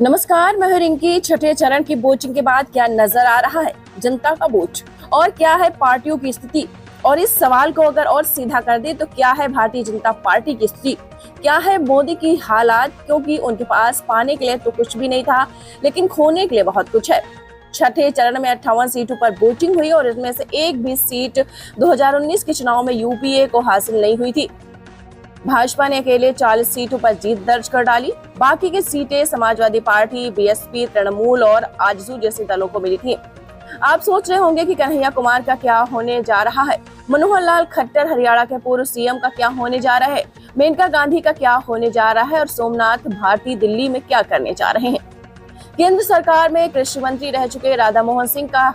नमस्कार, मैं हूं रिंकी। छठे चरण की वोटिंग के बाद क्या नजर आ रहा है जनता का वोट और क्या है पार्टियों की स्थिति। और इस सवाल को अगर और सीधा कर दे तो क्या है भारतीय जनता पार्टी की स्थिति, क्या है मोदी की हालात, क्योंकि उनके पास पाने के लिए तो कुछ भी नहीं था लेकिन खोने के लिए बहुत कुछ है। छठे चरण में 58 सीटों पर वोटिंग हुई और इसमें से एक भी सीट 2019 के चुनाव में यूपीए को हासिल नहीं हुई थी। भाजपा ने अकेले 40 सीटों पर जीत दर्ज कर डाली। बाकी की सीटें समाजवादी पार्टी, बीएसपी, तृणमूल और आजसू जैसे दलों को मिली थी। आप सोच रहे होंगे कि कन्हैया कुमार का क्या होने जा रहा है, मनोहर लाल खट्टर हरियाणा के पूर्व सीएम का क्या होने जा रहा है, मेनका गांधी का क्या होने जा रहा है और सोमनाथ भारती दिल्ली में क्या करने जा रहे हैं। केंद्र सरकार में कृषि मंत्री रह चुके राधा मोहन सिंह का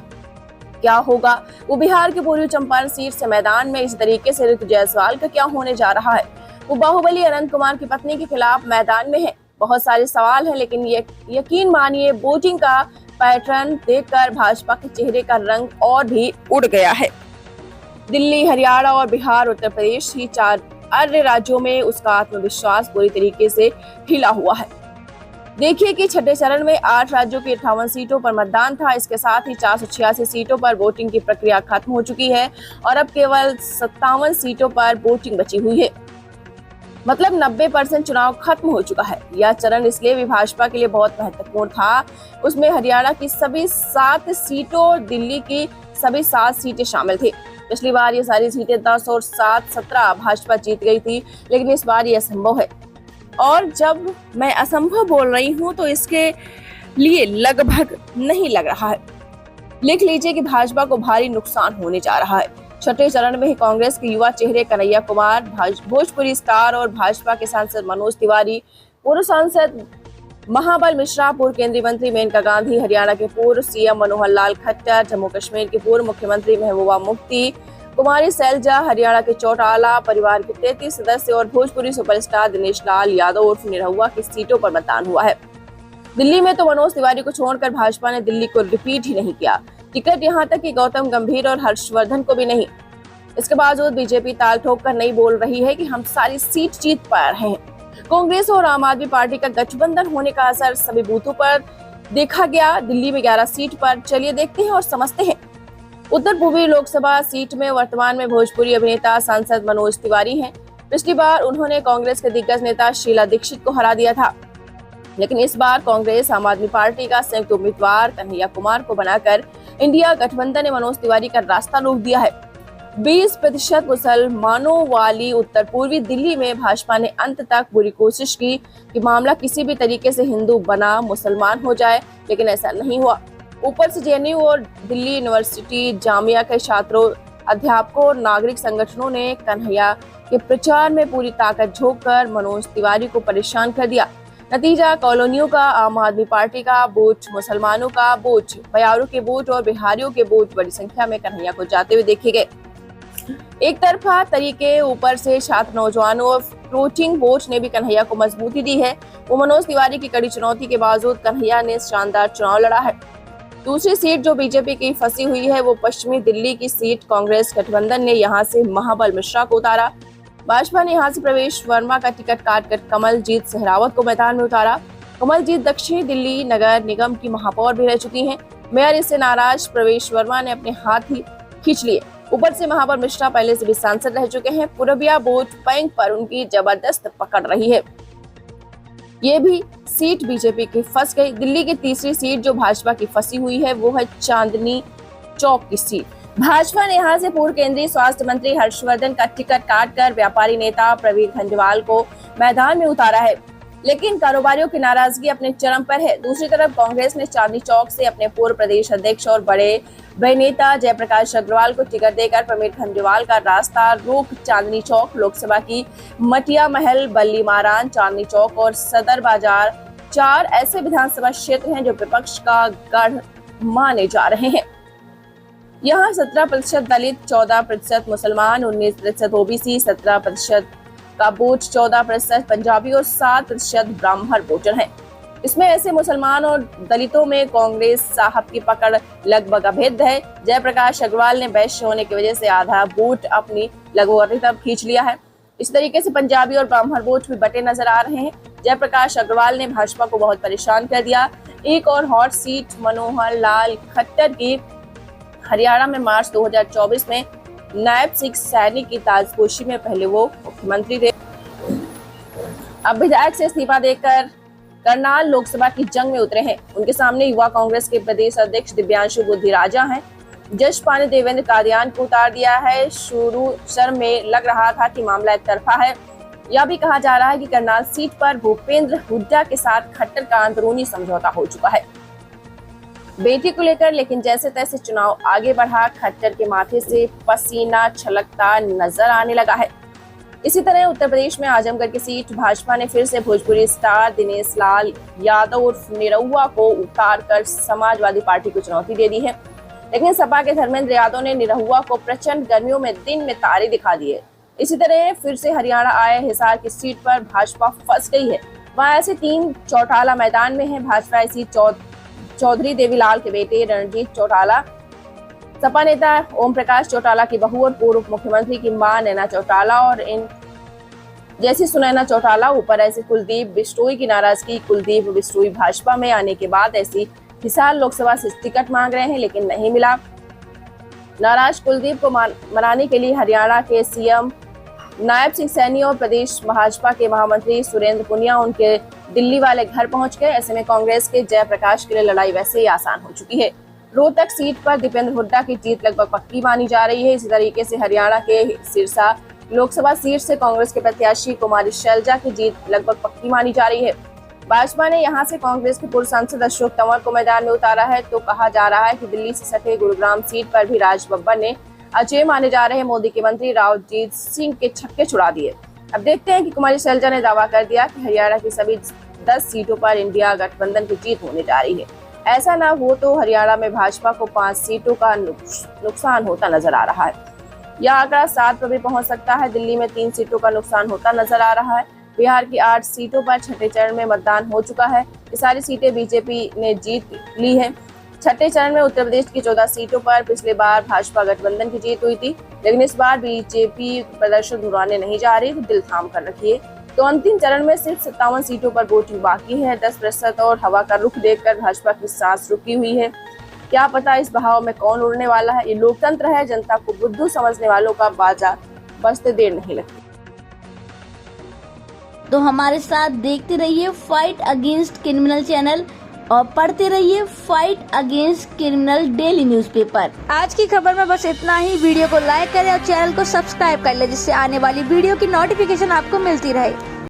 क्या होगा, वो बिहार के पूर्वी चंपारण सीट से मैदान में इस तरीके से ऋतु जायसवाल का क्या होने जा रहा है, वो बाहुबली अनंत कुमार की पत्नी के खिलाफ मैदान में है। बहुत सारे सवाल हैं, लेकिन ये यकीन मानिए वोटिंग का पैटर्न देखकर भाजपा के चेहरे का रंग और भी उड़ गया है। दिल्ली, हरियाणा और बिहार, उत्तर प्रदेश ही चार अन्य राज्यों में उसका आत्मविश्वास पूरी तरीके से हिला हुआ है। देखिए कि छठे चरण में 8 राज्यों की 58 सीटों पर मतदान था। इसके साथ ही 486 सीटों पर वोटिंग की प्रक्रिया खत्म हो चुकी है और अब केवल 57 सीटों पर वोटिंग बची हुई है। मतलब 90% चुनाव खत्म हो चुका है। यह चरण इसलिए भी भाजपा के लिए बहुत महत्वपूर्ण था। उसमें हरियाणा की सभी 7 सीटों और दिल्ली की सभी 7 सीटें शामिल थी। पिछली बार ये सारी सीटें 10 और 7 17 भाजपा जीत गई थी, लेकिन इस बार ये असंभव है। और जब मैं असंभव बोल रही हूँ तो इसके लिए लगभग नहीं लग रहा है। लिख लीजिए कि भाजपा को भारी नुकसान होने जा रहा है। छठे चरण में ही कांग्रेस के युवा चेहरे कन्हैया कुमार, भोजपुरी स्टार और भाजपा के सांसद मनोज तिवारी, पूर्व सांसद महाबल मिश्रा, पूर्व केंद्रीय मंत्री मेनका गांधी, हरियाणा के पूर्व सीएम मनोहर लाल खट्टर, जम्मू कश्मीर के पूर्व मुख्यमंत्री महबूबा मुफ्ती, कुमारी सैलजा, हरियाणा के चौटाला परिवार के 33 सदस्य और भोजपुरी सुपरस्टार दिनेश लाल यादव उर्फ निरहुआ की सीटों पर मतदान हुआ है। दिल्ली में तो मनोज तिवारी को छोड़कर भाजपा ने दिल्ली को रिपीट ही नहीं किया। टिकट यहाँ तक कि गौतम गंभीर और हर्षवर्धन को भी नहीं। इसके बावजूद बीजेपी ताल ठोक कर नहीं बोल रही है कि हम सारी सीट जीत पा रहे हैं। कांग्रेस और आम आदमी पार्टी का गठबंधन होने का असर सभी बूथों पर देखा गया। दिल्ली में 11 सीट पर चलिए देखते हैं और समझते हैं। उत्तर पूर्वी लोकसभा सीट में वर्तमान में भोजपुरी अभिनेता सांसद मनोज तिवारी हैं। पिछली बार उन्होंने कांग्रेस के दिग्गज नेता शीला दीक्षित को हरा दिया था, लेकिन इस बार कांग्रेस आम आदमी पार्टी का संयुक्त उम्मीदवार कन्हैया कुमार को बनाकर इंडिया गठबंधन ने मनोज तिवारी का रास्ता रोक दिया है। 20% मुसलमानों वाली उत्तर पूर्वी दिल्ली में भाजपा ने अंत तक पूरी कोशिश की कि मामला किसी भी तरीके से हिंदू बना मुसलमान हो जाए, लेकिन ऐसा नहीं हुआ। ऊपर से जेएनयू और दिल्ली यूनिवर्सिटी जामिया के छात्रों, अध्यापकों और नागरिक संगठनों ने कन्हैया के प्रचार में पूरी ताकत झोंक कर मनोज तिवारी को परेशान कर दिया। नतीजा कॉलोनियों का आम आदमी पार्टी का वोट, मुसलमानों का वोट, बयारों के वोट और बिहारियों के वोट बड़ी संख्या में कन्हैया को जाते हुए देखे गए। एक तरफा तरीके ऊपर से छात्र, नौजवानों और फ्लोटिंग वोट ने भी कन्हैया को मजबूती दी है। वो मनोज तिवारी की कड़ी चुनौती के बावजूद कन्हैया ने शानदार चुनाव लड़ा है। दूसरी सीट जो बीजेपी की फंसी हुई है वो पश्चिमी दिल्ली की सीट। कांग्रेस गठबंधन ने यहाँ से महाबल मिश्रा को उतारा। भाजपा ने यहाँ से प्रवेश वर्मा का टिकट काटकर कमलजीत सहरावत को मैदान में उतारा। कमलजीत दक्षिणी दिल्ली नगर निगम की महापौर भी रह चुकी हैं। मेयर इससे नाराज प्रवेश वर्मा ने अपने हाथ ही खींच लिए। ऊपर से महाबल मिश्रा पहले से भी सांसद रह चुके हैं। पूर्विया वोट बैंक पर उनकी जबरदस्त पकड़ रही है। ये भी सीट बीजेपी की फंस गई। दिल्ली की तीसरी सीट जो भाजपा की फंसी हुई है वो है चांदनी चौक की सीट। भाजपा ने यहाँ से पूर्व केंद्रीय स्वास्थ्य मंत्री हर्षवर्धन का टिकट काटकर व्यापारी नेता प्रवीण खंडेलवाल को मैदान में उतारा है, लेकिन कारोबारियों की नाराजगी अपने चरम पर है। दूसरी तरफ कांग्रेस ने चांदनी चौक से अपने पूर्व प्रदेश अध्यक्ष और बड़े नेता जयप्रकाश अग्रवाल को टिकट देकर प्रवीण खंडेलवाल का रास्ता रोक चांदनी चौक, लोकसभा की मटिया महल, बल्ली मारान, चांदनी चौक और सदर बाजार 4 ऐसे विधानसभा क्षेत्र हैं जो विपक्ष का गढ़ माने जा रहे हैं। यहाँ 17% दलित, 14% मुसलमान, 19% ओबीसी, 17% का वोट, 14% पंजाबी और 7% ब्राह्मण वोटर हैं। इसमें ऐसे मुसलमान और दलितों में कांग्रेस साहब की पकड़ लगभग अभेद्य है। जयप्रकाश अग्रवाल ने वैश्य होने की वजह से आधा वोट अपनी लगभग तरफ खींच लिया है। इस तरीके से पंजाबी और ब्राह्मण वोट भी बटे नजर आ रहे हैं। जयप्रकाश अग्रवाल ने भाजपा को बहुत परेशान कर दिया। एक और हॉट सीट मनोहर लाल खट्टर की हरियाणा में मार्च 2024 में नायब सिख सैनी की ताजपोशी में पहले वो मुख्यमंत्री थे। अब विधायक से इस्तीफा देकर करनाल लोकसभा की जंग में उतरे हैं। उनके सामने युवा कांग्रेस के प्रदेश अध्यक्ष दिव्यांशु बुद्धिराजा हैं। जसपा ने देवेंद्र कादियान को उतार दिया है। शुरू में लग रहा था कि मामला एक तरफा है। यह भी कहा जा रहा है कि करनाल सीट पर भूपेंद्र हुड्डा के साथ खट्टर का अंदरूनी समझौता हो चुका है बेटी को लेकर, लेकिन जैसे तैसे चुनाव आगे बढ़ा, खट्टर के माथे से पसीना छलकता नजर आने लगा है। इसी तरह उत्तर प्रदेश में आजमगढ़ की सीट भाजपा ने फिर से भोजपुरी स्टार दिनेश लाल यादव उर्फ निरहुआ को उतारकर समाजवादी पार्टी को चुनौती दे दी है। लेकिन सपा के धर्मेंद्र यादव ने निरहुआ को प्रचंड गर्मियों में दिन में तारे दिखा दिए। इसी तरह फिर से हरियाणा आए हिसार की सीट पर भाजपा फंस गई है। वहाँ ऐसे 3 चौटाला मैदान में है। भाजपा इसी चौधरी देवीलाल के बेटे रणजीत चौटाला, सपा नेता ओम प्रकाश चौटाला की बहू और पूर्व मुख्यमंत्री की मां नैना चौटाला और इन जैसी सुनैना चौटाला ऊपर ऐसे कुलदीप बिश्नोई की नाराजगी। कुलदीप बिश्नोई भाजपा में आने के बाद ऐसी हिसार लोकसभा से टिकट मांग रहे हैं, लेकिन नहीं मिला। नाराज कुलदीप को मनाने के लिए हरियाणा के सीएम नायब सिंह सैनी और प्रदेश भाजपा के महामंत्री सुरेंद्र पुनिया उनके दिल्ली वाले घर पहुंच गए। ऐसे में कांग्रेस के जयप्रकाश के लिए लड़ाई वैसे ही आसान हो चुकी है। रोहतक सीट पर दीपेंद्र हुड्डा की जीत लगभग पक्की मानी जा रही है। इसी तरीके से हरियाणा के सिरसा लोकसभा सीट से कांग्रेस के प्रत्याशी कुमारी शैलजा की जीत लगभग पक्की मानी जा रही है। भाजपा ने यहां से कांग्रेस के पूर्व सांसद अशोक तंवर को मैदान में उतारा है। तो कहा जा रहा है कि दिल्ली से सटे गुरुग्राम सीट पर भी राज बब्बर ने अजय माने जा रहे मोदी के मंत्री रावजीत सिंह के छक्के छुड़ा दिए। अब देखते हैं कि कुमारी शैलजा ने दावा कर दिया कि हरियाणा की सभी 10 सीटों पर इंडिया गठबंधन की जीत होने जा रही है। ऐसा ना हो तो हरियाणा में भाजपा को 5 सीटों का नुकसान होता नजर आ रहा है। यह आंकड़ा 7 पर भी पहुंच सकता है। दिल्ली में 3 सीटों का नुकसान होता नजर आ रहा है। बिहार की 8 सीटों पर छठे चरण में मतदान हो चुका है। ये सारी सीटें बीजेपी ने जीत ली है। छठे चरण में उत्तर प्रदेश की 14 सीटों पर पिछले बार भाजपा गठबंधन की जीत हुई थी, लेकिन इस बार बीजेपी प्रदर्शन दोहराने नहीं जा रही, तो दिल थाम कर रखिए। तो अंतिम चरण में सिर्फ 57 सीटों पर वोटिंग बाकी है। 10% और हवा का रुख देखकर भाजपा की सांस रुकी हुई है। क्या पता इस बहाव में कौन उड़ने वाला है। ये लोकतंत्र है, जनता को बुद्धू समझने वालों का बाजा बजते देर नहीं लगती। तो हमारे साथ देखते रहिए फाइट अगेंस्ट क्रिमिनल चैनल और पढ़ते रहिए fight against criminal daily newspaper. आज की खबर में बस इतना ही। वीडियो को लाइक करें और चैनल को सब्सक्राइब कर ले, जिससे आने वाली वीडियो की नोटिफिकेशन आपको मिलती रहे।